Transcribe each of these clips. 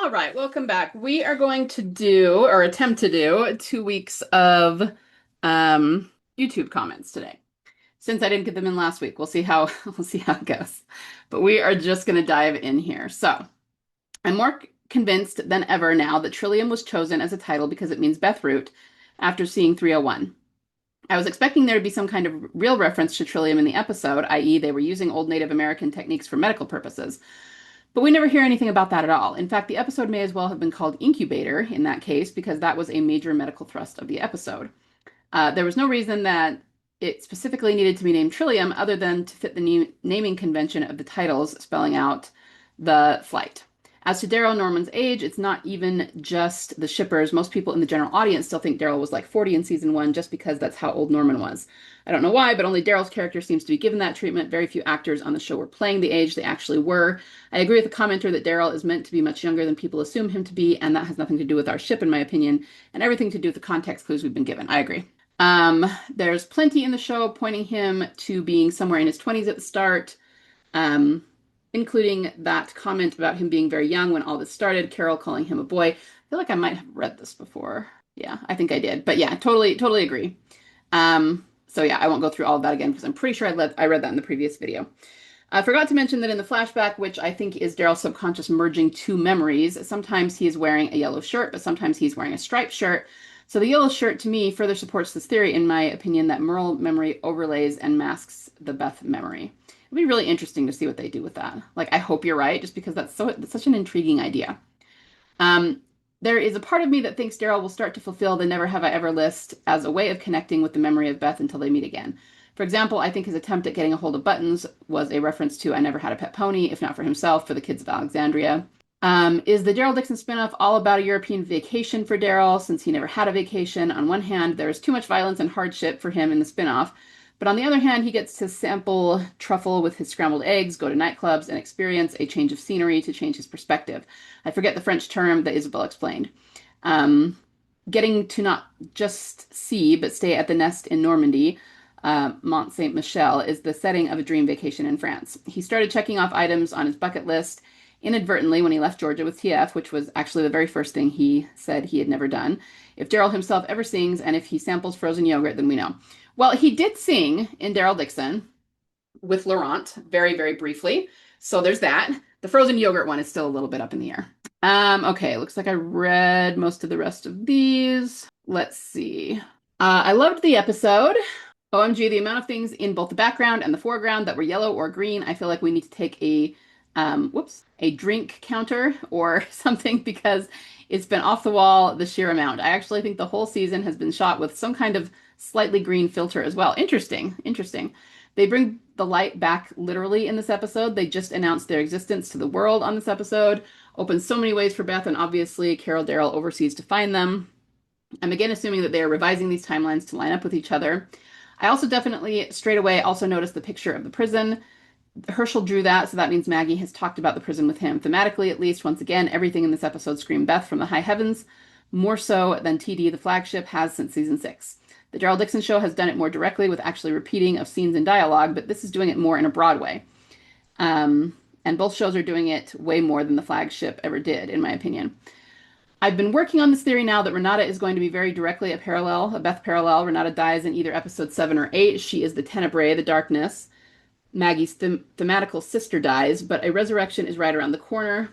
All right, welcome back. We are going to do, or attempt to do, 2 weeks of YouTube comments today. Since I didn't get them in last week, we'll see how we'll see how it goes. But we are just going to dive in here. So I'm more convinced than ever now that Trillium was chosen as a title because it means Bethroot after seeing 301. I was expecting there to be some kind of real reference to Trillium in the episode, i.e., they were using old Native American techniques for medical purposes. But we never hear anything about that at all. In fact, the episode may as well have been called Incubator in that case, because that was a major medical thrust of the episode. There was no reason that it specifically needed to be named Trillium other than to fit the naming convention of the titles spelling out the flight. As to Daryl Norman's age, it's not even just the shippers. Most people in the general audience still think Daryl was like 40 in season 1 just because that's how old Norman was. I don't know why, but only Daryl's character seems to be given that treatment. Very few actors on the show were playing the age they actually were. I agree with the commenter that Daryl is meant to be much younger than people assume him to be, and that has nothing to do with our ship, in my opinion, and everything to do with the context clues we've been given. I agree. There's plenty in the show pointing him to being somewhere in his 20s at the start, including that comment about him being very young when all this started, Carol calling him a boy. I feel like I might have read this before. Yeah, I think I did. But yeah, totally agree. So yeah, I won't go through all of that again because I'm pretty sure I read that in the previous video. I forgot to mention that in the flashback, which I think is Daryl's subconscious merging two memories, sometimes he is wearing a yellow shirt, but sometimes he's wearing a striped shirt. So the yellow shirt, to me, further supports this theory, in my opinion, that Merle memory overlays and masks the Beth memory. It'd be really interesting to see what they do with that. Like, I hope you're right, just because that's such an intriguing idea. There is a part of me that thinks Daryl will start to fulfill the Never Have I Ever list as a way of connecting with the memory of Beth until they meet again. For example, I think his attempt at getting a hold of Buttons was a reference to I Never Had a Pet Pony, if not for himself, for the kids of Alexandria. Is the Daryl Dixon spinoff all about a European vacation for Daryl, since he never had a vacation? On one hand, there is too much violence and hardship for him in the spinoff, but on the other hand, he gets to sample truffle with his scrambled eggs, go to nightclubs, and experience a change of scenery to change his perspective. I forget the French term that Isabel explained. Getting to not just see, but stay at the nest in Normandy, Mont Saint-Michel, is the setting of a dream vacation in France. He started checking off items on his bucket list inadvertently when he left Georgia with TF, which was actually the very first thing he said he had never done. If Daryl himself ever sings, and if he samples frozen yogurt, then we know. Well, he did sing in Daryl Dixon with Laurent very, very briefly. So there's that. The frozen yogurt one is still a little bit up in the air. Okay, looks like I read most of the rest of these. Let's see. I loved the episode. OMG, the amount of things in both the background and the foreground that were yellow or green. I feel like we need to take a drink counter or something, because it's been off the wall, the sheer amount. I actually think the whole season has been shot with some kind of slightly green filter as well. Interesting. They bring the light back literally in this episode. They just announced their existence to the world on this episode. Opens so many ways for Beth, and obviously Carol Daryl overseas to find them. I'm again assuming that they are revising these timelines to line up with each other. I also definitely straight away also noticed the picture of the prison. Herschel drew that, so that means Maggie has talked about the prison with him. Thematically, at least, once again, everything in this episode screamed Beth from the high heavens, more so than TD, the flagship, has since season 6. The Daryl Dixon show has done it more directly with actually repeating of scenes and dialogue, but this is doing it more in a broad way. And both shows are doing it way more than the flagship ever did, in my opinion. I've been working on this theory now that Renata is going to be very directly a Beth parallel. Renata dies in either episode 7 or 8. She is the Tenebrae, the darkness. Maggie's thematical sister dies, but a resurrection is right around the corner.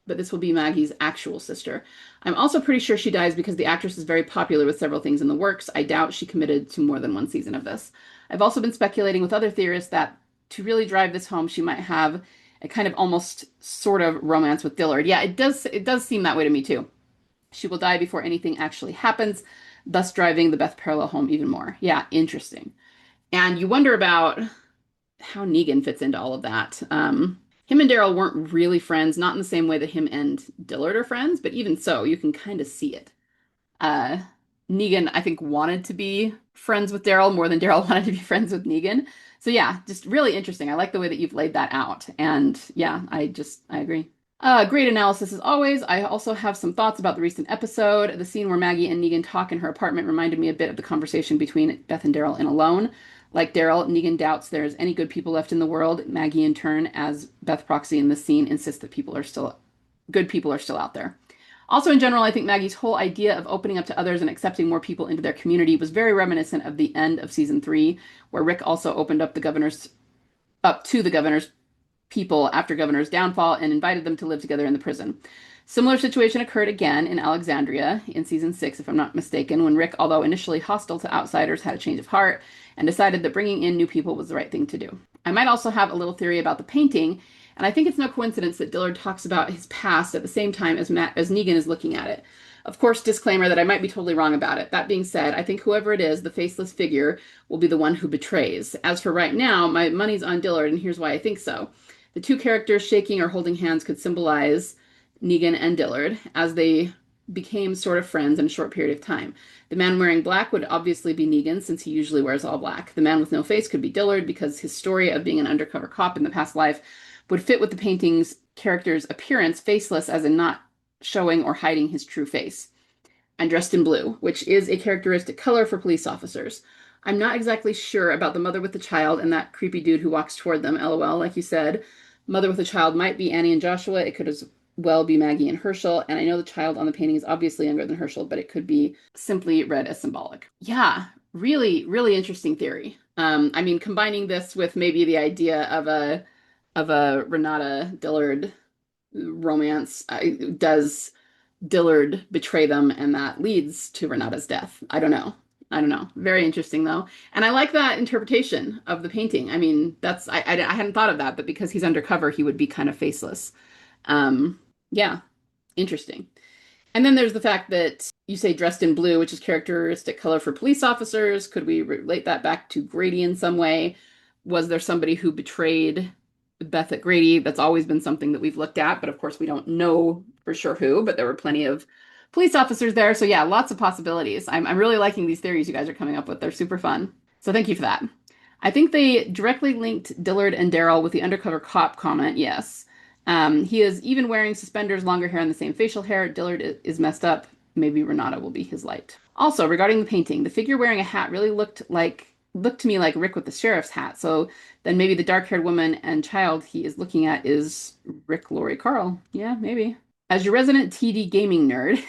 But this will be Maggie's actual sister. I'm also pretty sure she dies because the actress is very popular with several things in the works. I doubt she committed to more than one season of this. I've also been speculating with other theorists that to really drive this home, she might have a kind of almost sort of romance with Dillard. Yeah, it does seem that way to me too. She will die before anything actually happens, thus driving the Beth parallel home even more. Yeah, interesting. And you wonder about how Negan fits into all of that. Him and Daryl weren't really friends, not in the same way that him and Dillard are friends, but even so, you can kind of see it. Negan, I think, wanted to be friends with Daryl more than Daryl wanted to be friends with Negan. So yeah, just really interesting. I like the way that you've laid that out. And yeah, I agree. Great analysis as always. I also have some thoughts about the recent episode. The scene where Maggie and Negan talk in her apartment reminded me a bit of the conversation between Beth and Daryl in Alone. Like Daryl, Negan doubts there's any good people left in the world. Maggie, in turn, as Beth proxy in this scene, insists that people are still good people are still out there. Also, in general, I think Maggie's whole idea of opening up to others and accepting more people into their community was very reminiscent of the end of season 3, where Rick also opened up to the governor's people after governor's downfall and invited them to live together in the prison. Similar situation occurred again in Alexandria in season 6, if I'm not mistaken, when Rick, although initially hostile to outsiders, had a change of heart and decided that bringing in new people was the right thing to do. I might also have a little theory about the painting, and I think it's no coincidence that Dillard talks about his past at the same time as Negan is looking at it. Of course, disclaimer that I might be totally wrong about it. That being said, I think whoever it is, the faceless figure, will be the one who betrays. As for right now, my money's on Dillard, and here's why I think so. The two characters shaking or holding hands could symbolize Negan and Dillard, as they became sort of friends in a short period of time. The man wearing black would obviously be Negan, since he usually wears all black. The man with no face could be Dillard, because his story of being an undercover cop in the past life would fit with the painting's character's appearance, faceless as in not showing or hiding his true face. And dressed in blue, which is a characteristic color for police officers. I'm not exactly sure about the mother with the child and that creepy dude who walks toward them, lol, like you said. Mother with the child might be Annie and Joshua. It could as well be Maggie and Herschel. And I know the child on the painting is obviously younger than Herschel, but it could be simply read as symbolic. Yeah, really, really interesting theory. I mean, combining this with maybe the idea of a Renata Dillard romance, does Dillard betray them, and that leads to Renata's death. I don't know. I don't know. Very interesting though. And I like that interpretation of the painting. I mean, I hadn't thought of that, but because he's undercover, he would be kind of faceless. Yeah, interesting. And then there's the fact that you say dressed in blue, which is characteristic color for police officers. Could we relate that back to Grady in some way? Was there somebody who betrayed Beth at Grady? That's always been something that we've looked at, but of course we don't know for sure who, but there were plenty of police officers there. So yeah, lots of possibilities. I'm really liking these theories you guys are coming up with. They're super fun. So thank you for that. I think they directly linked Dillard and Daryl with the undercover cop comment, yes. He is even wearing suspenders, longer hair, and the same facial hair. Dillard is messed up. Maybe Renata will be his light. Also, regarding the painting, the figure wearing a hat really looked to me like Rick with the sheriff's hat. So then maybe the dark-haired woman and child he is looking at is Rick, Lori, Carl. Yeah, maybe. As your resident TD gaming nerd,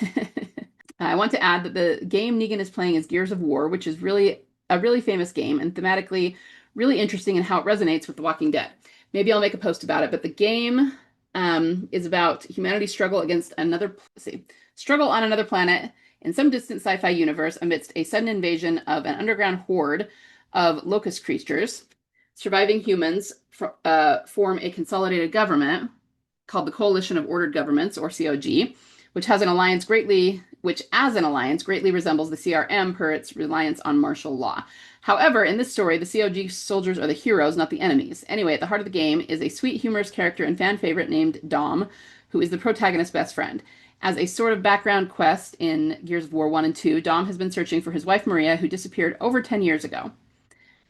I want to add that the game Negan is playing is Gears of War, which is really a really famous game and thematically really interesting in how it resonates with The Walking Dead. Maybe I'll make a post about it, but the game is about humanity's struggle struggle on another planet in some distant sci-fi universe amidst a sudden invasion of an underground horde of locust creatures. Surviving humans form a consolidated government called the Coalition of Ordered Governments, or COG, which as an alliance greatly resembles the CRM per its reliance on martial law. However, in this story, the COG soldiers are the heroes, not the enemies. Anyway, at the heart of the game is a sweet, humorous character and fan favorite named Dom, who is the protagonist's best friend. As a sort of background quest in Gears of War 1 and 2, Dom has been searching for his wife Maria, who disappeared over 10 years ago.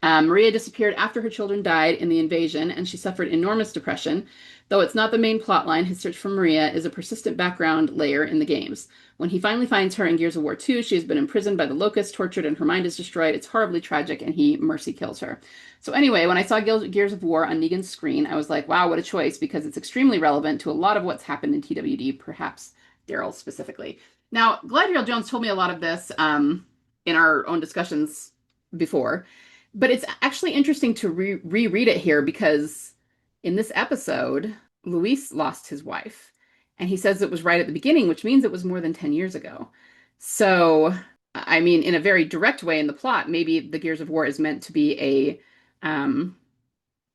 Maria disappeared after her children died in the invasion, and she suffered enormous depression. Though it's not the main plotline, his search for Maria is a persistent background layer in the games. When he finally finds her in Gears of War 2, she has been imprisoned by the Locust, tortured, and her mind is destroyed. It's horribly tragic, and he mercy kills her. So anyway, when I saw Gears of War on Negan's screen, I was like, wow, what a choice, because it's extremely relevant to a lot of what's happened in TWD, perhaps Daryl specifically. Now, Galadriel Jones told me a lot of this in our own discussions before, but it's actually interesting to reread it here because in this episode, Luis lost his wife, and he says it was right at the beginning, which means it was more than 10 years ago. So, I mean, in a very direct way in the plot, maybe the Gears of War is meant to be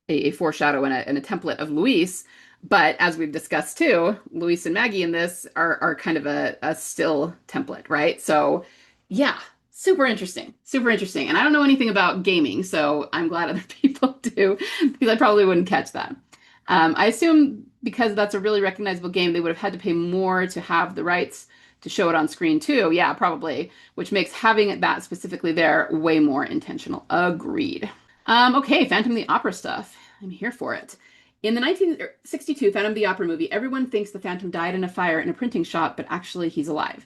a foreshadow and a template of Luis. But as we've discussed too, Luis and Maggie in this are kind of a still template, right? So, yeah, super interesting, super interesting. And I don't know anything about gaming, so I'm glad other people do, because I probably wouldn't catch that. I assume because that's a really recognizable game, they would have had to pay more to have the rights to show it on screen too. Yeah, probably, which makes having that specifically there way more intentional. Agreed. Okay, Phantom the Opera stuff. I'm here for it. In the 1962 Phantom the Opera movie, everyone thinks the Phantom died in a fire in a printing shop, but actually he's alive.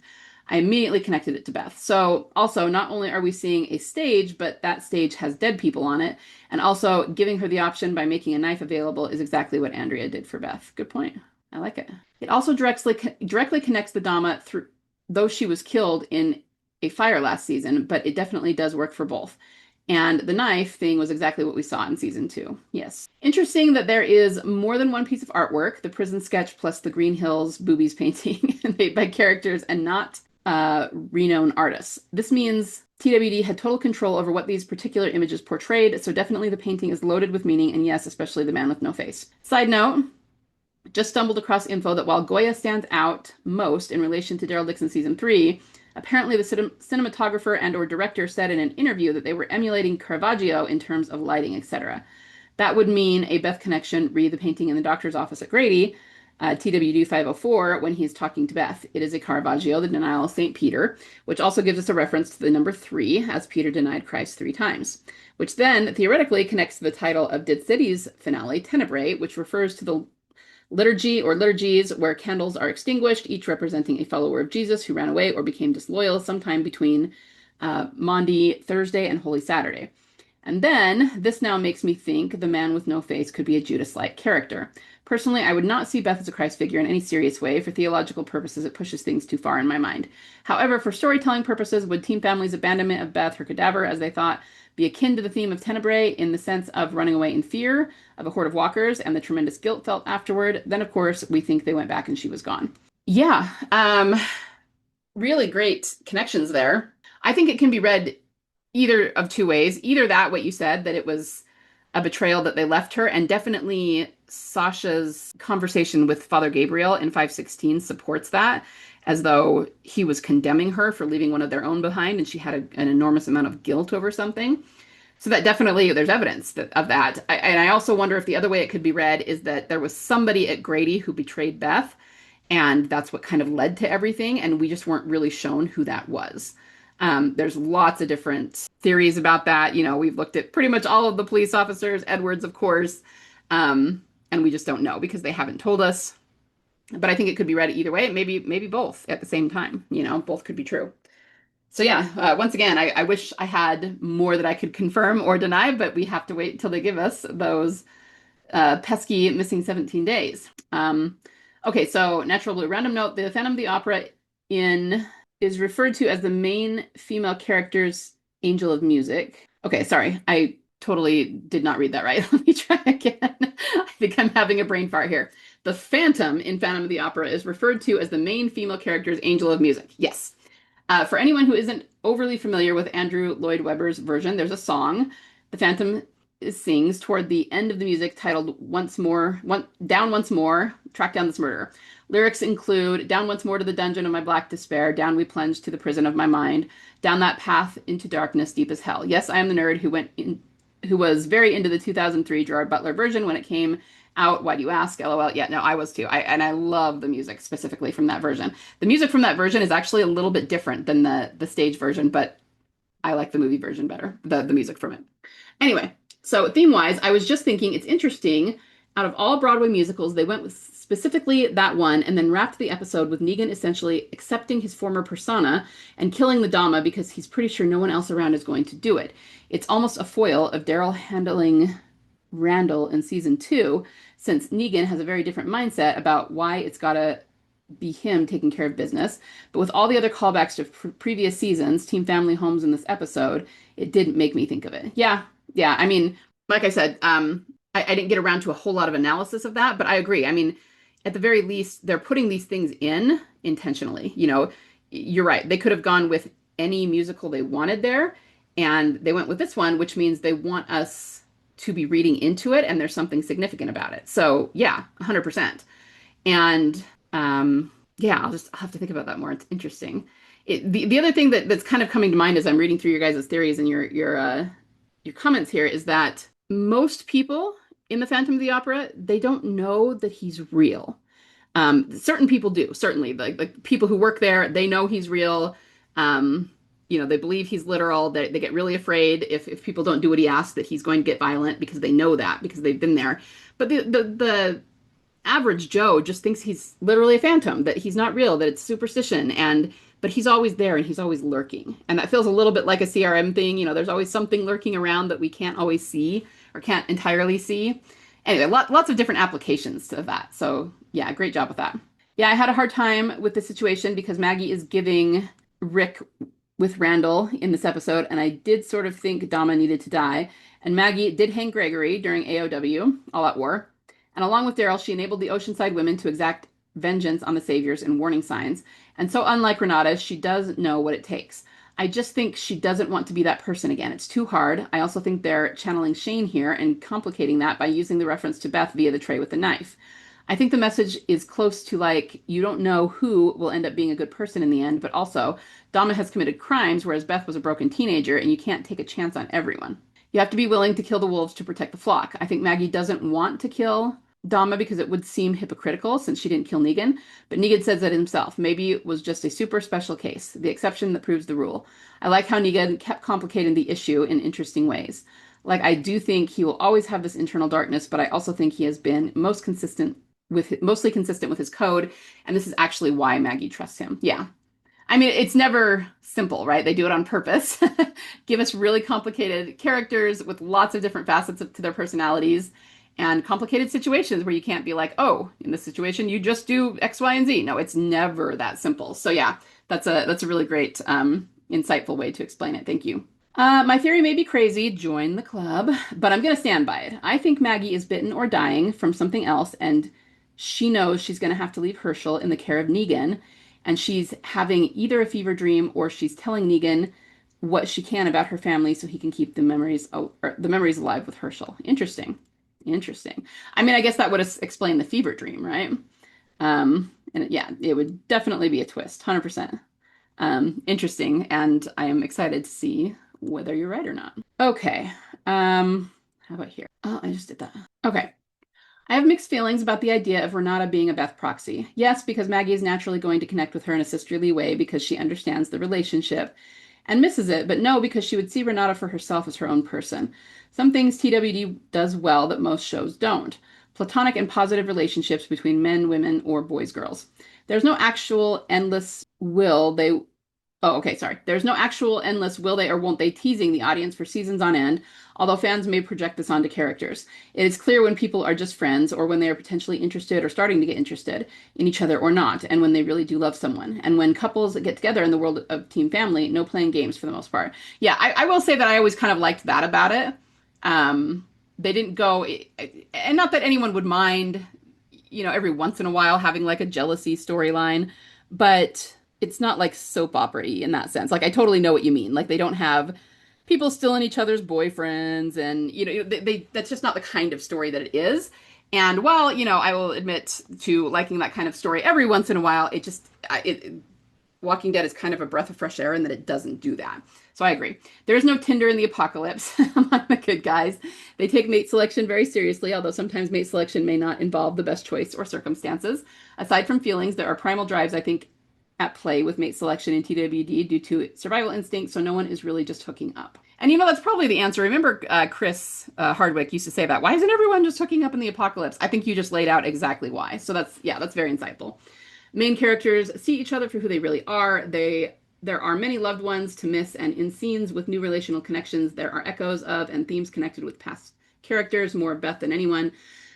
I immediately connected it to Beth. So also, not only are we seeing a stage, but that stage has dead people on it. And also, giving her the option by making a knife available is exactly what Andrea did for Beth. Good point. I like it. It also directly connects the Dama through, though she was killed in a fire last season, but it definitely does work for both. And the knife thing was exactly what we saw in season 2. Yes. Interesting that there is more than one piece of artwork, the prison sketch plus the Green Hills boobies painting made by characters and not renowned artists. This means TWD had total control over what these particular images portrayed, so definitely the painting is loaded with meaning, and yes, especially the man with no face. Side note, just stumbled across info that while Goya stands out most in relation to Daryl Dixon season 3, apparently the cinematographer and or director said in an interview that they were emulating Caravaggio in terms of lighting, etc. That would mean a Beth connection, read the painting in the doctor's office at Grady, TWD 504, when he's talking to Beth. It is a Caravaggio, the denial of St. Peter, which also gives us a reference to the number 3, as Peter denied Christ 3 times, which then theoretically connects to the title of Dead City's finale, Tenebrae, which refers to the liturgy or liturgies where candles are extinguished, each representing a follower of Jesus who ran away or became disloyal sometime between Maundy Thursday and Holy Saturday. And then this now makes me think the man with no face could be a Judas-like character. Personally, I would not see Beth as a Christ figure in any serious way. For theological purposes, it pushes things too far in my mind. However, for storytelling purposes, would Team Family's abandonment of Beth, her cadaver, as they thought, be akin to the theme of Tenebrae in the sense of running away in fear of a horde of walkers and the tremendous guilt felt afterward? Then, of course, we think they went back and she was gone. Yeah, really great connections there. I think it can be read either of two ways. Either that, what you said, that it was a betrayal that they left her, and definitely Sasha's conversation with Father Gabriel in 516 supports that, as though he was condemning her for leaving one of their own behind, and she had an enormous amount of guilt over something. So that definitely, there's evidence of that. And I also wonder if the other way it could be read is that there was somebody at Grady who betrayed Beth, and that's what kind of led to everything, and we just weren't really shown who that was. There's lots of different theories about that. You know, we've looked at pretty much all of the police officers, Edwards, of course, and we just don't know because they haven't told us. But I think it could be read either way, maybe both at the same time. You know, both could be true. So yeah, once again, I wish I had more that I could confirm or deny, but we have to wait until they give us those pesky missing 17 days. Okay, so Natural Blue. Random note, the Phantom of the Opera is referred to as the main female character's angel of music. Okay, sorry, I totally did not read that right. Let me try again. I think I'm having a brain fart here. The Phantom in Phantom of the Opera is referred to as the main female character's angel of music. Yes. For anyone who isn't overly familiar with Andrew Lloyd Webber's version, there's a song the Phantom sings toward the end of the music titled Down Once More, Track Down This Murderer. Lyrics include, down once more to the dungeon of my black despair, down we plunge to the prison of my mind, down that path into darkness deep as hell. Yes, I am the nerd who was very into the 2003 Gerard Butler version when it came out. Why do you ask? LOL. Yeah, no, I was too. I love the music specifically from that version. The music from that version is actually a little bit different than the stage version, but I like the movie version better, the music from it. Anyway, so theme-wise, I was just thinking it's interesting. Out of all Broadway musicals, they went with specifically that one and then wrapped the episode with Negan essentially accepting his former persona and killing the Dama because he's pretty sure no one else around is going to do it. It's almost a foil of Daryl handling Randall in season 2, since Negan has a very different mindset about why it's gotta be him taking care of business. But with all the other callbacks to previous seasons, Team Family Homes in this episode, it didn't make me think of it. Yeah. I mean, like I said, I didn't get around to a whole lot of analysis of that, but I agree. I mean, at the very least, they're putting these things in intentionally. You know, you're right. They could have gone with any musical they wanted there, and they went with this one, which means they want us to be reading into it, and there's something significant about it. So yeah, 100%. And yeah, I'll have to think about that more. It's interesting. The other thing that's kind of coming to mind as I'm reading through your guys' theories and your comments here is that most people in the Phantom of the Opera, they don't know that he's real. Certain people do, certainly. Like people who work there, they know he's real. You know, they believe he's literal. They get really afraid if people don't do what he asks, that he's going to get violent because they know that, because they've been there. But the average Joe just thinks he's literally a phantom, that he's not real, that it's superstition, but he's always there and he's always lurking. And that feels a little bit like a CRM thing. You know, there's always something lurking around that we can't always see or can't entirely see. Anyway, lots of different applications to that. So yeah, great job with that. Yeah, I had a hard time with the situation because Maggie is giving Rick with Randall in this episode, and I did sort of think Dama needed to die. And Maggie did hang Gregory during AOW, All Out War. And along with Daryl, she enabled the Oceanside women to exact vengeance on the Saviors in warning signs. And so, unlike Renata, she does know what it takes. I just think she doesn't want to be that person again. It's too hard. I also think they're channeling Shane here and complicating that by using the reference to Beth via the tray with the knife. I think the message is close to like, you don't know who will end up being a good person in the end, but also Dama has committed crimes, whereas Beth was a broken teenager, and you can't take a chance on everyone. You have to be willing to kill the wolves to protect the flock. I think Maggie doesn't want to kill Dama because it would seem hypocritical since she didn't kill Negan, but Negan says that himself. Maybe it was just a super special case, the exception that proves the rule. I like how Negan kept complicating the issue in interesting ways. Like, I do think he will always have this internal darkness, but I also think he has been mostly consistent with his code, and this is actually why Maggie trusts him. Yeah. I mean, it's never simple, right? They do it on purpose. Give us really complicated characters with lots of different facets to their personalities and complicated situations where you can't be like, oh, in this situation, you just do X, Y, and Z. No, it's never that simple. So yeah, that's a really great, insightful way to explain it. Thank you. My theory may be crazy, join the club, but I'm going to stand by it. I think Maggie is bitten or dying from something else, and she knows she's going to have to leave Herschel in the care of Negan, and she's having either a fever dream or she's telling Negan what she can about her family so he can keep the memories alive with Herschel. Interesting. Interesting. I mean, I guess that would explain the fever dream, right? And yeah, it would definitely be a twist, 100%. Interesting, and I am excited to see whether you're right or not. Okay. How about here? Oh, I just did that. Okay. I have mixed feelings about the idea of Renata being a Beth proxy. Yes, because Maggie is naturally going to connect with her in a sisterly way because she understands the relationship and misses it, but no, because she would see Renata for herself as her own person. Some things TWD does well that most shows don't. Platonic and positive relationships between men, women, or boys, girls. There's no actual endless will they Oh, okay, sorry. There's no actual endless will they or won't they teasing the audience for seasons on end, although fans may project this onto characters. It is clear when people are just friends or when they are potentially interested or starting to get interested in each other or not, and when they really do love someone. And when couples get together in the world of Team Family, no playing games for the most part. Yeah, I will say that I always kind of liked that about it. They didn't go, and not that anyone would mind, every once in a while having like a jealousy storyline, but it's not like soap opera-y in that sense. Like I totally know what you mean. Like they don't have people stealing each other's boyfriends and they that's just not the kind of story that it is. And while, I will admit to liking that kind of story every once in a while, Walking Dead is kind of a breath of fresh air in that it doesn't do that. So I agree. There is no Tinder in the apocalypse among the good guys. They take mate selection very seriously, although sometimes mate selection may not involve the best choice or circumstances. Aside from feelings, there are primal drives, I think, at play with mate selection in TWD due to survival instinct, so no one is really just hooking up. And that's probably the answer. Remember Chris Hardwick used to say that. Why isn't everyone just hooking up in the apocalypse? I think you just laid out exactly why. So that's very insightful. Main characters see each other for who they really are. There are many loved ones to miss, and in scenes with new relational connections, there are echoes of and themes connected with past characters, more Beth than anyone.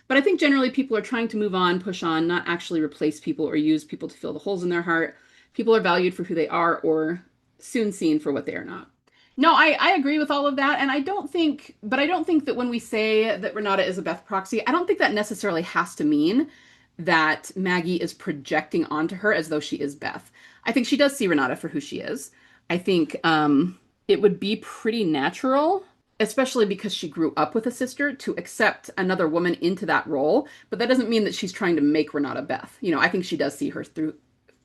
But I think generally people are trying to move on, push on, not actually replace people or use people to fill the holes in their heart. People are valued for who they are or soon seen for what they are not. No, I agree with all of that. And I don't think that when we say that Renata is a Beth proxy, I don't think that necessarily has to mean that Maggie is projecting onto her as though she is Beth. I think she does see Renata for who she is. I think it would be pretty natural, especially because she grew up with a sister, to accept another woman into that role. But that doesn't mean that she's trying to make Renata Beth. I think she does see her through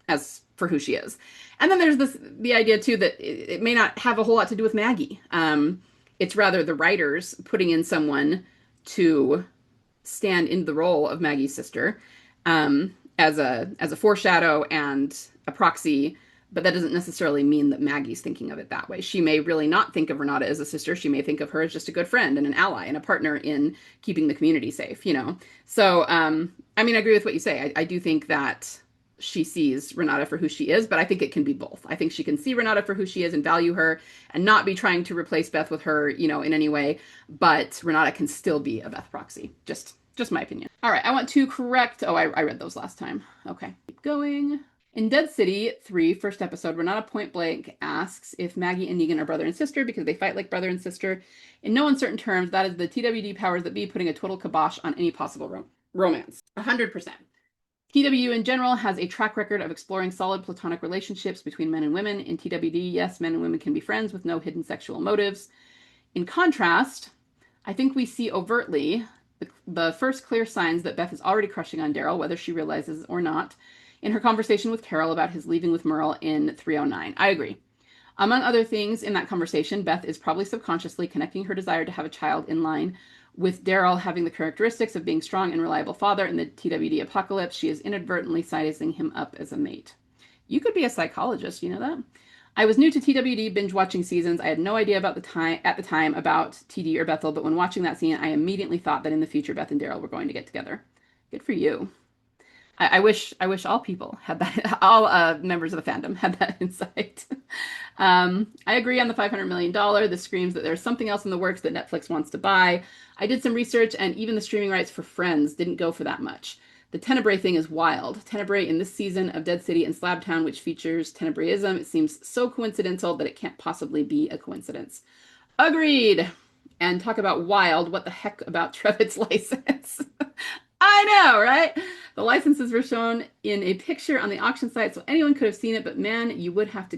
as for who she is. And then there's the idea too that it may not have a whole lot to do with Maggie. It's rather the writers putting in someone to stand in the role of Maggie's sister as a foreshadow and a proxy, but that doesn't necessarily mean that Maggie's thinking of it that way. She may really not think of Renata as a sister. She may think of her as just a good friend and an ally and a partner in keeping the community safe, So, I mean, I agree with what you say. I do think that she sees Renata for who she is, but I think it can be both. I think she can see Renata for who she is and value her and not be trying to replace Beth with her, in any way, but Renata can still be a Beth proxy. Just Just my opinion. All right, I want to correct. Oh, I read those last time. Okay, keep going. In Dead City 3, first episode, Renata point blank asks if Maggie and Negan are brother and sister because they fight like brother and sister. In no uncertain terms, that is the TWD powers that be putting a total kibosh on any possible romance. 100%. TW in general has a track record of exploring solid platonic relationships between men and women. In TWD, yes, men and women can be friends with no hidden sexual motives. In contrast, I think we see overtly the first clear signs that Beth is already crushing on Daryl, whether she realizes or not, in her conversation with Carol about his leaving with Merle in 309. I agree. Among other things in that conversation, Beth is probably subconsciously connecting her desire to have a child in line with Daryl having the characteristics of being strong and reliable father in the TWD apocalypse. She is inadvertently sizing him up as a mate. You could be a psychologist, you know that? I was new to TWD binge watching seasons. I had no idea about at the time about TD or Bethyl, but when watching that scene, I immediately thought that in the future Beth and Daryl were going to get together. Good for you. I wish all people had that, all members of the fandom had that insight. I agree on the $500 million. This screams that there's something else in the works that Netflix wants to buy. I did some research, and even the streaming rights for Friends didn't go for that much. The Tenebrae thing is wild. Tenebrae in this season of Dead City and Slabtown, which features Tenebraism, it seems so coincidental that it can't possibly be a coincidence. Agreed. And talk about wild. What the heck about Trevitt's license? I know, right? The licenses were shown in a picture on the auction site, so anyone could have seen it, but man, you would have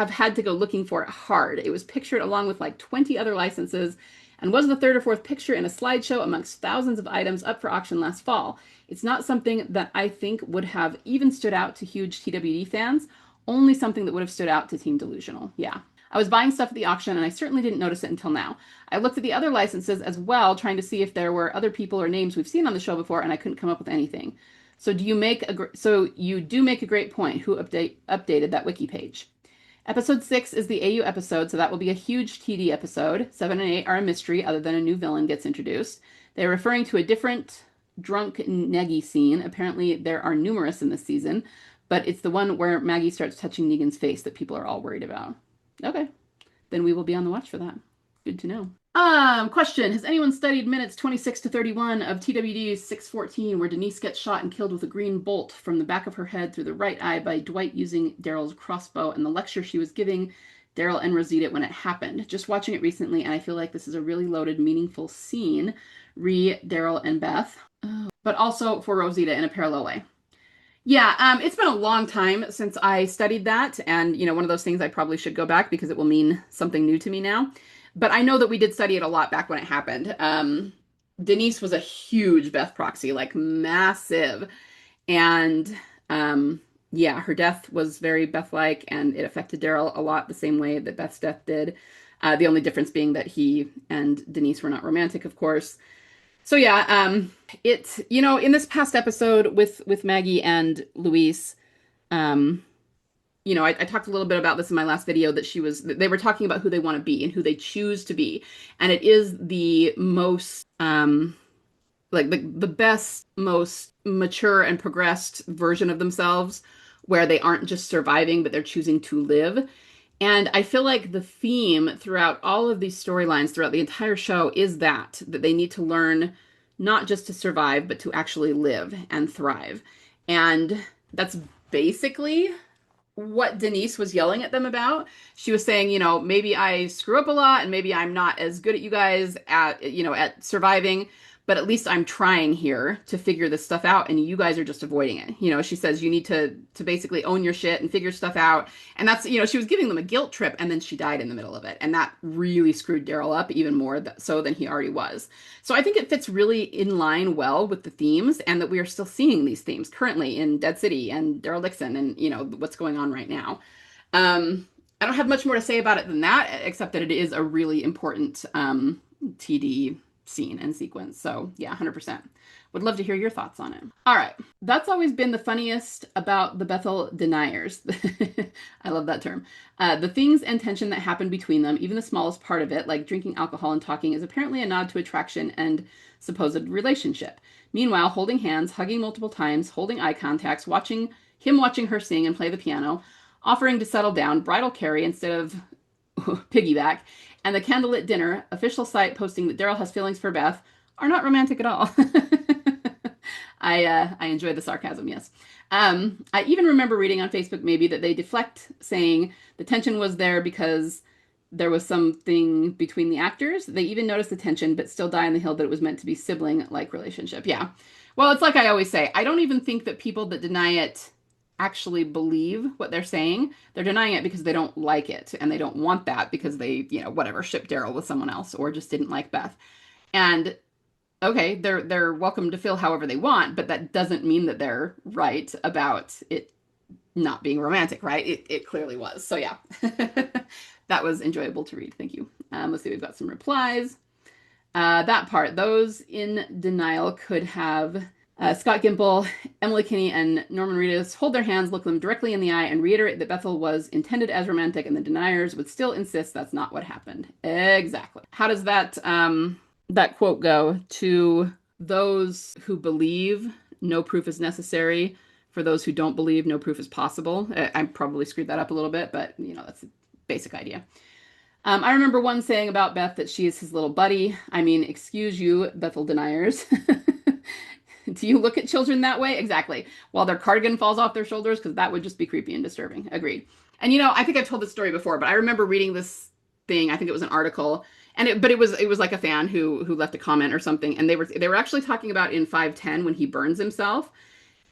had to go looking for it hard. It was pictured along with like 20 other licenses and was the third or fourth picture in a slideshow amongst thousands of items up for auction last fall. It's not something that I think would have even stood out to huge TWD fans, only something that would have stood out to Team Delusional. Yeah. I was buying stuff at the auction, and I certainly didn't notice it until now. I looked at the other licenses as well, trying to see if there were other people or names we've seen on the show before, and I couldn't come up with anything. So you do make a great point. Who updated that wiki page? Episode 6 is the AU episode, so that will be a huge TD episode. 7 and 8 are a mystery, other than a new villain gets introduced. They're referring to a different drunk Neggy scene. Apparently, there are numerous in this season, but it's the one where Maggie starts touching Negan's face that people are all worried about. Okay, then we will be on the watch for that. Good to know. Question. Has anyone studied minutes 26 to 31 of TWD 614 where Denise gets shot and killed with a green bolt from the back of her head through the right eye by Dwight using Daryl's crossbow and the lecture she was giving Daryl and Rosita when it happened? Just watching it recently, and I feel like this is a really loaded, meaningful scene. Daryl, and Beth. But also for Rosita in a parallel way. Yeah, it's been a long time since I studied that, and one of those things I probably should go back because it will mean something new to me now. But I know that we did study it a lot back when it happened. Denise was a huge Beth proxy, like massive, and yeah, her death was very Beth-like, and it affected Daryl a lot the same way that Beth's death did. The only difference being that he and Denise were not romantic, of course. So yeah, it's, in this past episode with Maggie and Luis, I talked a little bit about this in my last video that they were talking about who they want to be and who they choose to be. And it is the most, like the best, most mature and progressed version of themselves where they aren't just surviving, but they're choosing to live. And I feel like the theme throughout all of these storylines, throughout the entire show, is that they need to learn not just to survive, but to actually live and thrive. And that's basically what Denise was yelling at them about. She was saying, maybe I screw up a lot and maybe I'm not as good at you guys at surviving, but at least I'm trying here to figure this stuff out and you guys are just avoiding it. She says you need to basically own your shit and figure stuff out. And that's, she was giving them a guilt trip and then she died in the middle of it. And that really screwed Daryl up even more so than he already was. So I think it fits really in line well with the themes and that we are still seeing these themes currently in Dead City and Daryl Dixon and, what's going on right now. I don't have much more to say about it than that, except that it is a really important TD scene and sequence. So yeah, 100%. Would love to hear your thoughts on it. All right. That's always been the funniest about the Bethyl deniers. I love that term. The things and tension that happen between them, even the smallest part of it, like drinking alcohol and talking, is apparently a nod to attraction and supposed relationship. Meanwhile, holding hands, hugging multiple times, holding eye contacts, watching her sing and play the piano, offering to settle down, bridal carry instead of piggyback, and the candlelit dinner, official site posting that Daryl has feelings for Beth, are not romantic at all. I enjoy the sarcasm, yes. I even remember reading on Facebook maybe that they deflect saying the tension was there because there was something between the actors. They even noticed the tension, but still die on the hill that it was meant to be sibling-like relationship. Yeah. Well, it's like I always say, I don't even think that people that deny it actually believe what they're saying. They're denying it because they don't like it and they don't want that because they, whatever, shipped Daryl with someone else or just didn't like Beth. And okay, they're welcome to feel however they want, but that doesn't mean that they're right about it not being romantic, right? It clearly was. So yeah, that was enjoyable to read. Thank you. Let's see, we've got some replies. That part, those in denial could have Scott Gimple, Emily Kinney, and Norman Reedus hold their hands, look them directly in the eye, and reiterate that Bethyl was intended as romantic, and the deniers would still insist that's not what happened. Exactly. How does that quote go? To those who believe, no proof is necessary. For those who don't believe, no proof is possible. I probably screwed that up a little bit, but that's the basic idea. I remember one saying about Beth that she is his little buddy. I mean, excuse you, Bethyl deniers. Do you look at children that way? Exactly. While their cardigan falls off their shoulders, because that would just be creepy and disturbing. Agreed. And I think I've told this story before, but I remember reading this thing. I think it was an article, and it was like a fan who left a comment or something, and they were actually talking about in 510 when he burns himself,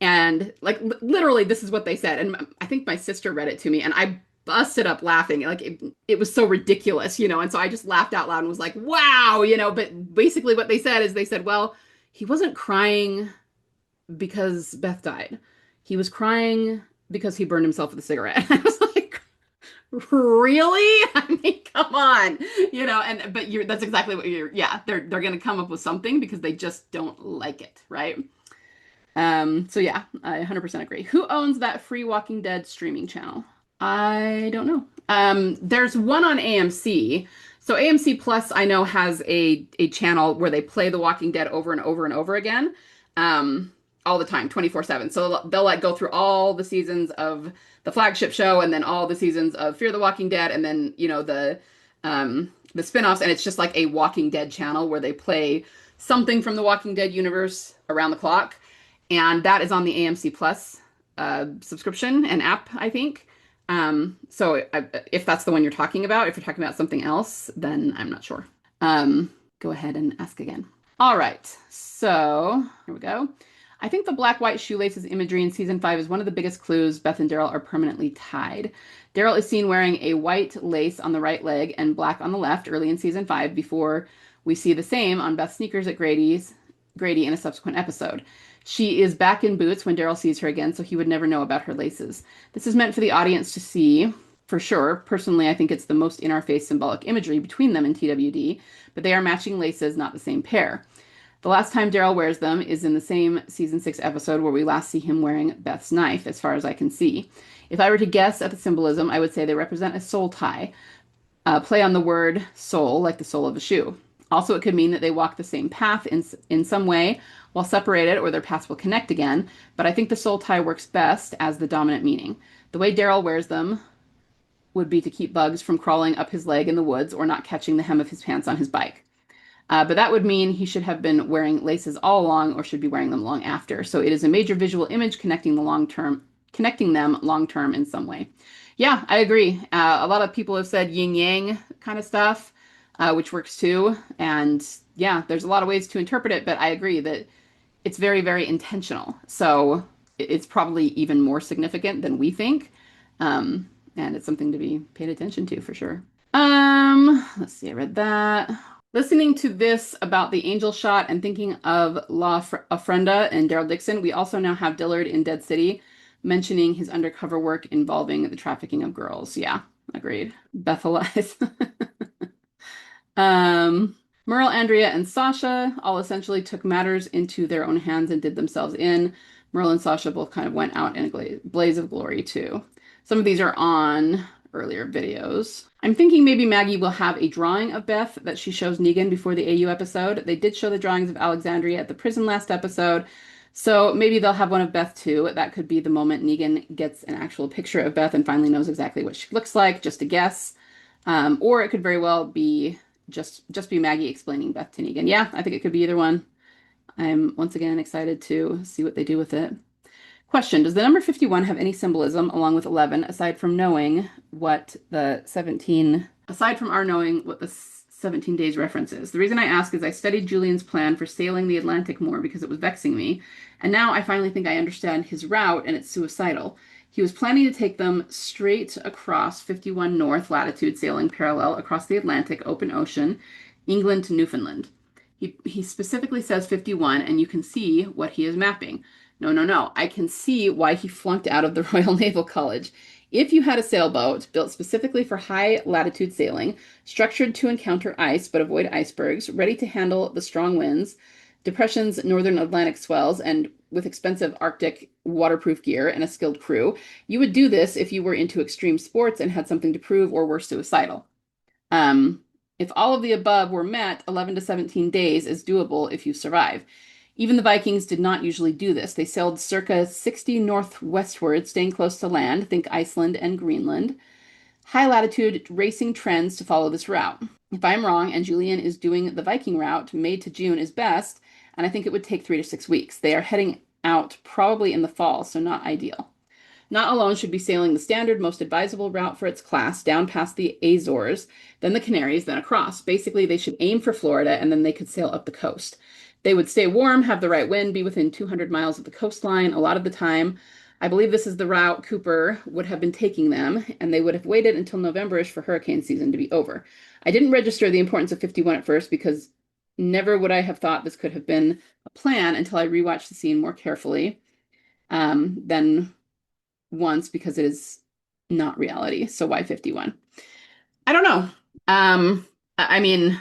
and like literally this is what they said, and I think my sister read it to me, and I busted up laughing. Like it was so ridiculous, and so I just laughed out loud and was like, wow, but basically what they said is they said, well, he wasn't crying because Beth died. He was crying because he burned himself with a cigarette. I was like, really? I mean, come on, but that's exactly what yeah, they're going to come up with something because they just don't like it, right? So yeah, I 100% agree. Who owns that free Walking Dead streaming channel? I don't know. There's one on AMC. So AMC Plus, I know, has a channel where they play The Walking Dead over and over and over again, all the time, 24/7. So they'll like go through all the seasons of the flagship show, and then all the seasons of Fear the Walking Dead, and then the spinoffs, and it's just like a Walking Dead channel where they play something from the Walking Dead universe around the clock, and that is on the AMC Plus subscription and app, I think. So if that's the one you're talking about, if you're talking about something else, then I'm not sure. Go ahead and ask again. All right, so here we go. I think the black-white shoelaces imagery in season 5 is one of the biggest clues Beth and Daryl are permanently tied. Daryl is seen wearing a white lace on the right leg and black on the left early in season 5 before we see the same on Beth's sneakers at Grady in a subsequent episode. She is back in boots when Daryl sees her again, so he would never know about her laces. This is meant for the audience to see, for sure. Personally, I think it's the most in-our-face symbolic imagery between them in TWD, but they are matching laces, not the same pair. The last time Daryl wears them is in the same season 6 episode where we last see him wearing Beth's knife, as far as I can see. If I were to guess at the symbolism, I would say they represent a soul tie, play on the word soul, like the sole of a shoe. Also, it could mean that they walk the same path in some way while separated, or their paths will connect again, but I think the soul tie works best as the dominant meaning. The way Daryl wears them would be to keep bugs from crawling up his leg in the woods or not catching the hem of his pants on his bike. But that would mean he should have been wearing laces all along or should be wearing them long after. So it is a major visual image connecting them long-term in some way. Yeah, I agree. A lot of people have said yin-yang kind of stuff, which works too. And yeah, there's a lot of ways to interpret it, but I agree that it's very, very intentional. So it's probably even more significant than we think. And it's something to be paid attention to for sure. Let's see, I read that. Listening to this about the angel shot and thinking of La Ofrenda and Daryl Dixon, we also now have Dillard in Dead City mentioning his undercover work involving the trafficking of girls. Yeah, agreed. Bethyl Asks. Merle, Andrea, and Sasha all essentially took matters into their own hands and did themselves in. Merle and Sasha both kind of went out in a blaze of glory too. Some of these are on earlier videos. I'm thinking maybe Maggie will have a drawing of Beth that she shows Negan before the AU episode. They did show the drawings of Alexandria at the prison last episode, so maybe they'll have one of Beth too. That could be the moment Negan gets an actual picture of Beth and finally knows exactly what she looks like, just a guess. Or it could very well be just be Maggie explaining Beth to Negan. Yeah, I think it could be either one. I'm once again excited to see what they do with it. Question: does the number 51 have any symbolism along with 11 aside from our knowing what the 17 days reference is? The reason I ask is I studied Julian's plan for sailing the Atlantic more because it was vexing me, and now I finally think I understand his route and it's suicidal. He was planning to take them straight across 51 north latitude, sailing parallel across the Atlantic, open ocean, England to Newfoundland. He specifically says 51, and you can see what he is mapping. No, no, no. I can see why he flunked out of the Royal Naval College. If you had a sailboat built specifically for high latitude sailing, structured to encounter ice but avoid icebergs, ready to handle the strong winds, depressions, northern Atlantic swells, and with expensive Arctic waterproof gear and a skilled crew, you would do this if you were into extreme sports and had something to prove or were suicidal. Um, if all of the above were met, 11 to 17 days is doable if you survive. Even the Vikings did not usually do this. They sailed circa 60 northwestward, staying close to land, think Iceland and Greenland. High latitude racing trends to follow this route. If I'm wrong and Julian is doing the Viking route, May to June is best, and I think it would take 3 to 6 weeks. They are heading out probably in the fall, so not ideal. Not alone should be sailing the standard, most advisable route for its class, down past the Azores, then the Canaries, then across. Basically, they should aim for Florida, and then they could sail up the coast. They would stay warm, have the right wind, be within 200 miles of the coastline a lot of the time. I believe this is the route Cooper would have been taking them, and they would have waited until November-ish for hurricane season to be over. I didn't register the importance of 51 at first because never would I have thought this could have been a plan until I rewatched the scene more carefully. Then once because it is not reality. So why 51? I don't know. I mean,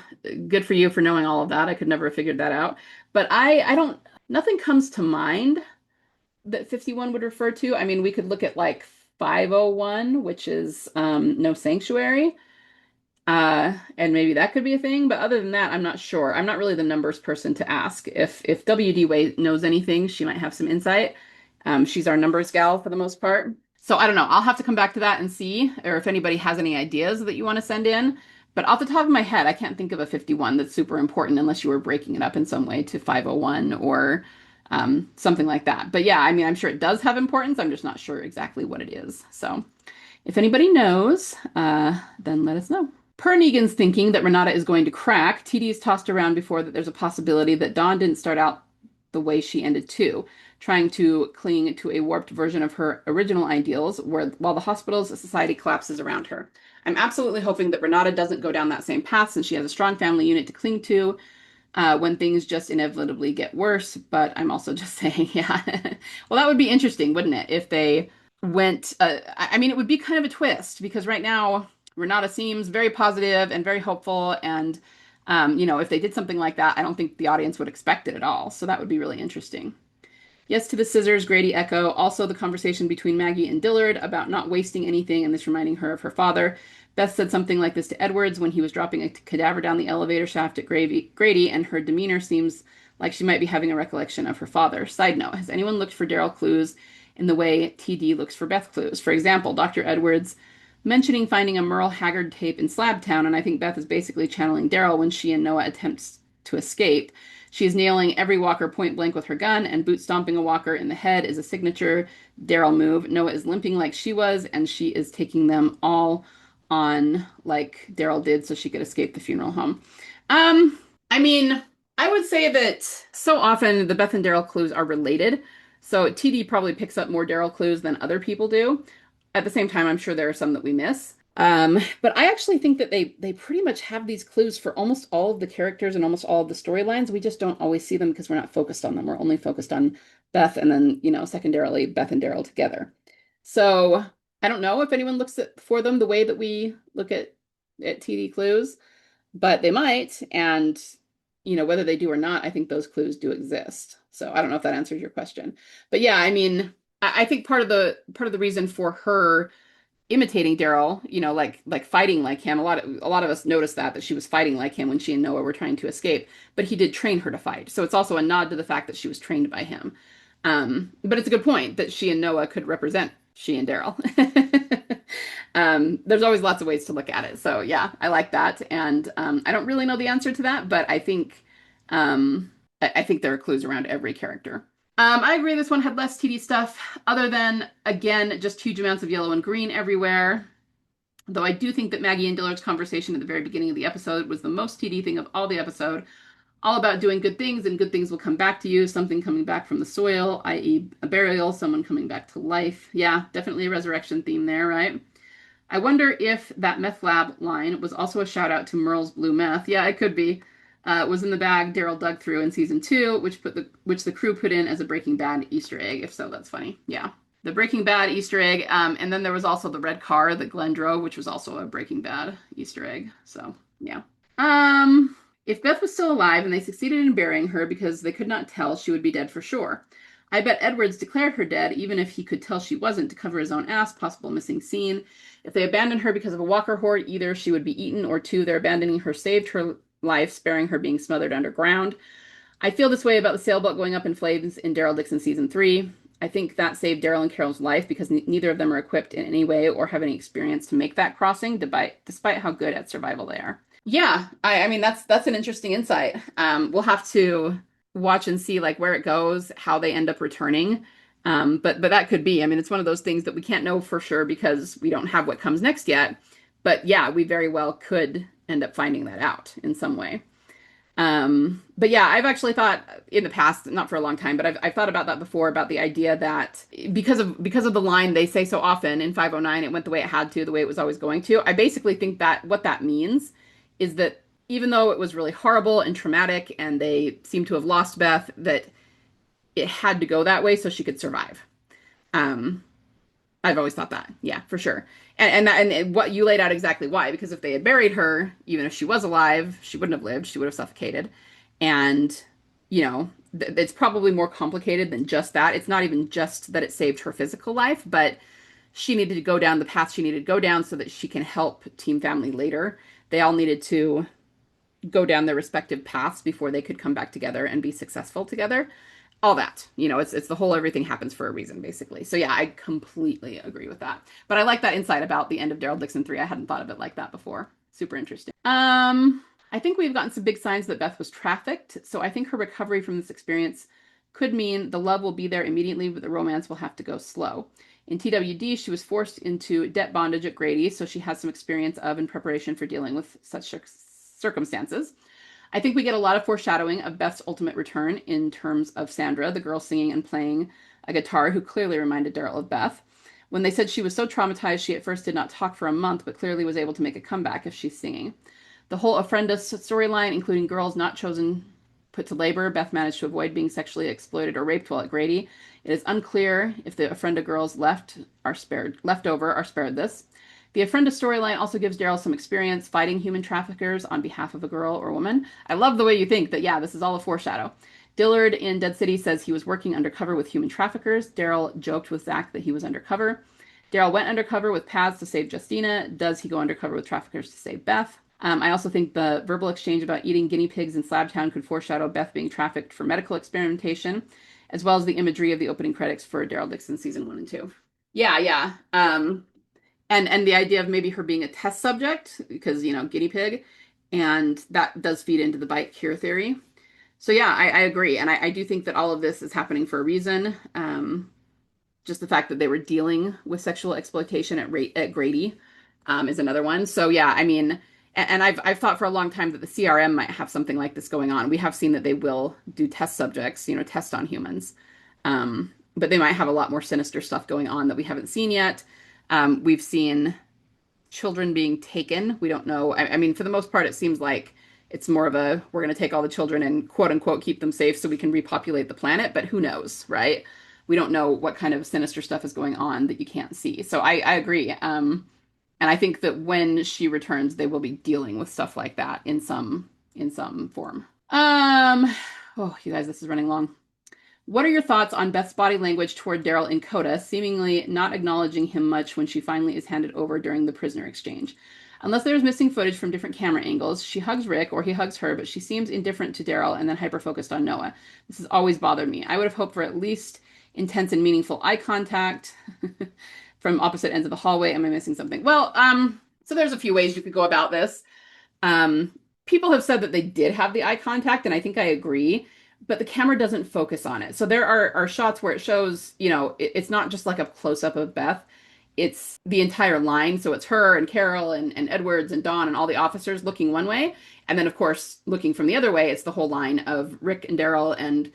good for you for knowing all of that. I could never have figured that out. But I don't, nothing comes to mind that 51 would refer to. I mean, we could look at like 501, which is no sanctuary. And maybe that could be a thing, but other than that, I'm not sure. I'm not really the numbers person to ask. If WD Way knows anything, she might have some insight. She's our numbers gal for the most part. So I don't know. I'll have to come back to that and see, or if anybody has any ideas that you want to send in. But off the top of my head, I can't think of a 51 that's super important unless you were breaking it up in some way to 501 or something like that. But yeah, I mean, I'm sure it does have importance. I'm just not sure exactly what it is. So if anybody knows, then let us know. Per Negan's thinking that Renata is going to crack, TD is tossed around before that there's a possibility that Dawn didn't start out the way she ended too, trying to cling to a warped version of her original ideals while the hospital's society collapses around her. I'm absolutely hoping that Renata doesn't go down that same path since she has a strong family unit to cling to when things just inevitably get worse. But I'm also just saying, yeah. Well, that would be interesting, wouldn't it? If they went, I mean, it would be kind of a twist because right now Renata seems very positive and very hopeful. And, if they did something like that, I don't think the audience would expect it at all. So that would be really interesting. Yes to the scissors, Grady echo. Also, the conversation between Maggie and Dillard about not wasting anything and this reminding her of her father. Beth said something like this to Edwards when he was dropping a cadaver down the elevator shaft at Grady, and her demeanor seems like she might be having a recollection of her father. Side note, has anyone looked for Daryl clues in the way TD looks for Beth clues? For example, Dr. Edwards mentioning finding a Merle Haggard tape in Slabtown, and I think Beth is basically channeling Daryl when she and Noah attempts to escape. She's nailing every walker point blank with her gun, and boot stomping a walker in the head is a signature Daryl move. Noah is limping like she was, and she is taking them all on like Daryl did so she could escape the funeral home. I mean, I would say that so often the Beth and Daryl clues are related. So TD probably picks up more Daryl clues than other people do. At the same time, I'm sure there are some that we miss. But I actually think that they pretty much have these clues for almost all of the characters and almost all of the storylines. We just don't always see them because we're not focused on them. We're only focused on Beth and then, secondarily Beth and Daryl together. So I don't know if anyone looks for them the way that we look at TD clues, but they might. And, whether they do or not, I think those clues do exist. So I don't know if that answers your question. But yeah, I mean, I think part of the reason for her imitating Daryl, like fighting like him. A lot of us noticed that she was fighting like him when she and Noah were trying to escape, but he did train her to fight. So it's also a nod to the fact that she was trained by him. But it's a good point that she and Noah could represent she and Daryl. There's always lots of ways to look at it. So yeah, I like that. And I don't really know the answer to that, but I think I think there are clues around every character. I agree this one had less TD stuff, other than, again, just huge amounts of yellow and green everywhere. Though I do think that Maggie and Dillard's conversation at the very beginning of the episode was the most TD thing of all the episode. All about doing good things, and good things will come back to you. Something coming back from the soil, i.e. a burial, someone coming back to life. Yeah, definitely a resurrection theme there, right? I wonder if that meth lab line was also a shout out to Merle's blue meth. Yeah, it could be. Was in the bag Daryl dug through in season 2, which the crew put in as a Breaking Bad Easter egg. If so, that's funny. Yeah, the Breaking Bad Easter egg, and then there was also the red car that Glenn drove, which was also a Breaking Bad Easter egg. So yeah. Um, if Beth was still alive and they succeeded in burying her because they could not tell, she would be dead for sure. I bet Edwards declared her dead, even if he could tell she wasn't, to cover his own ass, possible missing scene. If they abandoned her because of a walker horde, either she would be eaten, or two, their abandoning her saved her life, sparing her being smothered underground. I feel this way about the sailboat going up in flames in Daryl Dixon season 3. I think that saved Daryl and Carol's life because neither of them are equipped in any way or have any experience to make that crossing, despite how good at survival they are. Yeah, I mean that's an interesting insight. We'll have to watch and see like where it goes, how they end up returning. But that could be. I mean, it's one of those things that we can't know for sure because we don't have what comes next yet. But yeah, we very well could end up finding that out in some way. But yeah, I've actually thought in the past, not for a long time, but I've thought about that before, about the idea that because of the line they say so often in 509, it went the way it had to, the way it was always going to. I basically think that what that means is that even though it was really horrible and traumatic and they seem to have lost Beth, that it had to go that way so she could survive. Um, I've always thought that. Yeah, for sure. And what you laid out exactly why, because if they had buried her, even if she was alive, she wouldn't have lived. She would have suffocated. And, it's probably more complicated than just that. It's not even just that it saved her physical life, but she needed to go down the path she needed to go down so that she can help Team Family later. They all needed to go down their respective paths before they could come back together and be successful together. All that, it's the whole everything happens for a reason, basically. So yeah, I completely agree with that. But I like that insight about the end of Daryl Dixon 3. I hadn't thought of it like that before. Super interesting. I think we've gotten some big signs that Beth was trafficked. So I think her recovery from this experience could mean the love will be there immediately, but the romance will have to go slow. In TWD, she was forced into debt bondage at Grady, so she has some experience of in preparation for dealing with such circumstances. I think we get a lot of foreshadowing of Beth's ultimate return in terms of Sandra, the girl singing and playing a guitar who clearly reminded Daryl of Beth. When they said she was so traumatized, she at first did not talk for a month, but clearly was able to make a comeback if she's singing. The whole Ofrenda storyline, including girls not chosen put to labor, Beth managed to avoid being sexually exploited or raped while at Grady. It is unclear if the Ofrenda girls left over are spared this. The Ofrenda storyline also gives Daryl some experience fighting human traffickers on behalf of a girl or woman. I love the way you think that, yeah, this is all a foreshadow. Dillard in Dead City says he was working undercover with human traffickers. Daryl joked with Zach that he was undercover. Daryl went undercover with Paz to save Justina. Does he go undercover with traffickers to save Beth? I also think the verbal exchange about eating guinea pigs in Slabtown could foreshadow Beth being trafficked for medical experimentation, as well as the imagery of the opening credits for Daryl Dixon season 1 and 2. Yeah, yeah. And the idea of maybe her being a test subject, because, guinea pig, and that does feed into the bite cure theory. So yeah, I agree. And I do think that all of this is happening for a reason. Just the fact that they were dealing with sexual exploitation at Grady is another one. So yeah, I mean, and I've thought for a long time that the CRM might have something like this going on. We have seen that they will do test subjects, test on humans. But they might have a lot more sinister stuff going on that we haven't seen yet. We've seen children being taken. We don't know. I mean, for the most part, it seems like it's more of a, we're going to take all the children and quote unquote keep them safe so we can repopulate the planet. But who knows, right? We don't know what kind of sinister stuff is going on that you can't see. So I agree. And I think that when she returns, they will be dealing with stuff like that in some form. Oh, you guys, this is running long. What are your thoughts on Beth's body language toward Daryl in COTA, seemingly not acknowledging him much when she finally is handed over during the prisoner exchange? Unless there is missing footage from different camera angles, she hugs Rick or he hugs her, but she seems indifferent to Daryl and then hyper-focused on Noah. This has always bothered me. I would have hoped for at least intense and meaningful eye contact from opposite ends of the hallway. Am I missing something? Well, so there's a few ways you could go about this. People have said that they did have the eye contact, and I think I agree. but the camera doesn't focus on it. So there are shots where it shows, it's not just like a close up of Beth. It's the entire line. So it's her and Carol and Edwards and Dawn and all the officers looking one way. And then, of course, looking from the other way, it's the whole line of Rick and Daryl and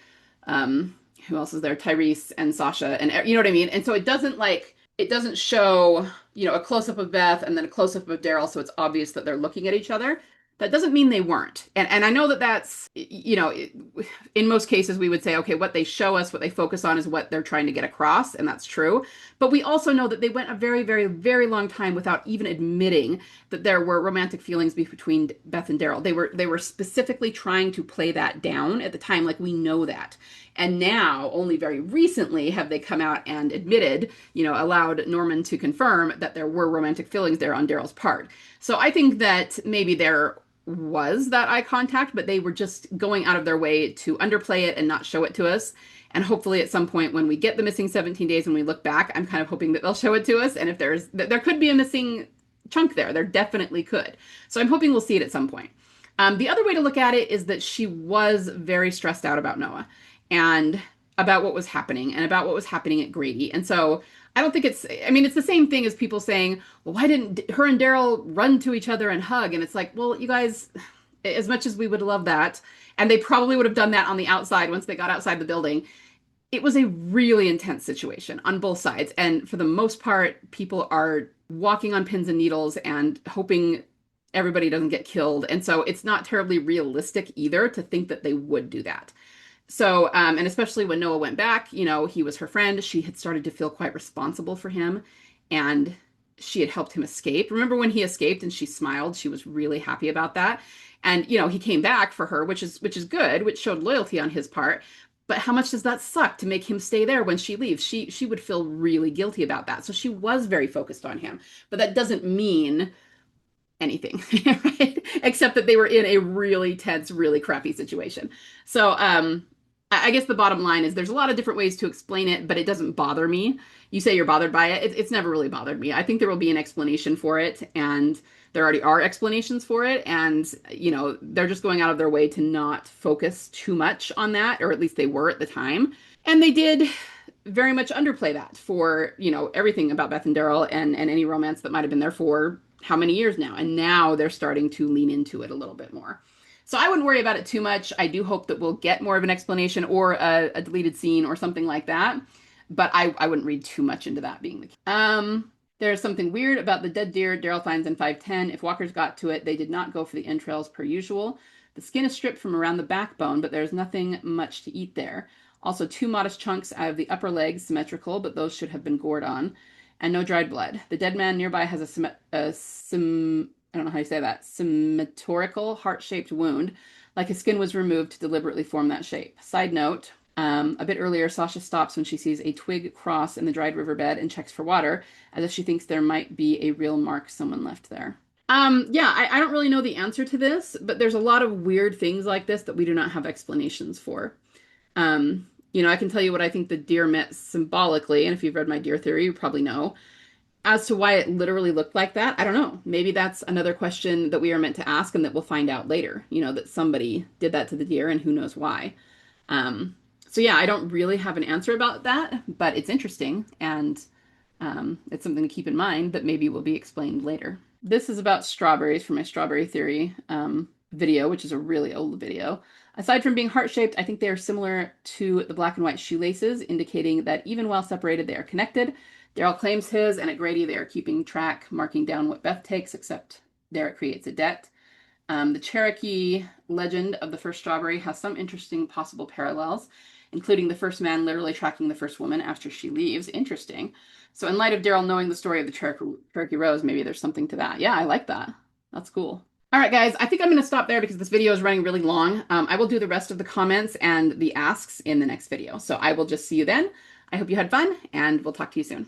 who else is there? Tyrese and Sasha. And you know what I mean? And so it doesn't show, a close up of Beth and then a close up of Daryl. So it's obvious that they're looking at each other. That doesn't mean they weren't. And I know that that's, in most cases, we would say, okay, what they show us, what they focus on is what they're trying to get across. And that's true. But we also know that they went a very, very, very long time without even admitting that there were romantic feelings between Beth and Daryl. They were specifically trying to play that down at the time. Like, we know that. And now, only very recently, have they come out and admitted, allowed Norman to confirm that there were romantic feelings there on Daryl's part. So I think that maybe there was that eye contact, but they were just going out of their way to underplay it and not show it to us. And hopefully at some point when we get the missing 17 days and we look back, I'm kind of hoping that they'll show it to us. And if there could be a missing chunk there definitely could. So I'm hoping we'll see it at some point. The other way to look at it is that she was very stressed out about Noah and about what was happening and about what was happening at Grady. And so I don't think it's the same thing as people saying, well, why didn't her and Daryl run to each other and hug? And it's like, well, you guys, as much as we would love that, and they probably would have done that on the outside once they got outside the building, it was a really intense situation on both sides. And for the most part, people are walking on pins and needles and hoping everybody doesn't get killed. And so it's not terribly realistic either to think that they would do that. So, and especially when Noah went back, he was her friend. She had started to feel quite responsible for him, and she had helped him escape. Remember when he escaped and she smiled? She was really happy about that. And, he came back for her, which is good, which showed loyalty on his part. But how much does that suck to make him stay there when she leaves? She would feel really guilty about that. So she was very focused on him. But that doesn't mean anything, right? Except that they were in a really tense, really crappy situation. So, I guess the bottom line is there's a lot of different ways to explain it, but it doesn't bother me. You say you're bothered by it. It's never really bothered me. I think there will be an explanation for it, and there already are explanations for it. And, they're just going out of their way to not focus too much on that, or at least they were at the time. And they did very much underplay that for, everything about Beth and Daryl and any romance that might have been there for how many years now. And now they're starting to lean into it a little bit more. So I wouldn't worry about it too much. I do hope that we'll get more of an explanation or a deleted scene or something like that. But I wouldn't read too much into that being the case. There's something weird about the dead deer Daryl finds in 510. If walkers got to it, they did not go for the entrails per usual. The skin is stripped from around the backbone, but there's nothing much to eat there. Also, 2 modest chunks out of the upper legs, symmetrical, but those should have been gored on. And no dried blood. The dead man nearby has I don't know how you say that, symmetrical heart-shaped wound, like his skin was removed to deliberately form that shape. Side note, a bit earlier, Sasha stops when she sees a twig cross in the dried riverbed and checks for water, as if she thinks there might be a real mark someone left there. I don't really know the answer to this, but there's a lot of weird things like this that we do not have explanations for. I can tell you what I think the deer meant symbolically, and if you've read my deer theory, you probably know. As to why it literally looked like that, I don't know. Maybe that's another question that we are meant to ask and that we'll find out later, that somebody did that to the deer and who knows why. So yeah, I don't really have an answer about that, but it's interesting and it's something to keep in mind that maybe will be explained later. This is about strawberries from my strawberry theory video, which is a really old video. Aside from being heart-shaped, I think they are similar to the black and white shoelaces, indicating that even while separated, they are connected. Daryl claims his, and at Grady, they are keeping track, marking down what Beth takes, except Derek creates a debt. The Cherokee legend of the first strawberry has some interesting possible parallels, including the first man literally tracking the first woman after she leaves. Interesting. So in light of Daryl knowing the story of the Cherokee Rose, maybe there's something to that. Yeah, I like that. That's cool. All right, guys, I think I'm going to stop there because this video is running really long. I will do the rest of the comments and the asks in the next video. So I will just see you then. I hope you had fun, and we'll talk to you soon.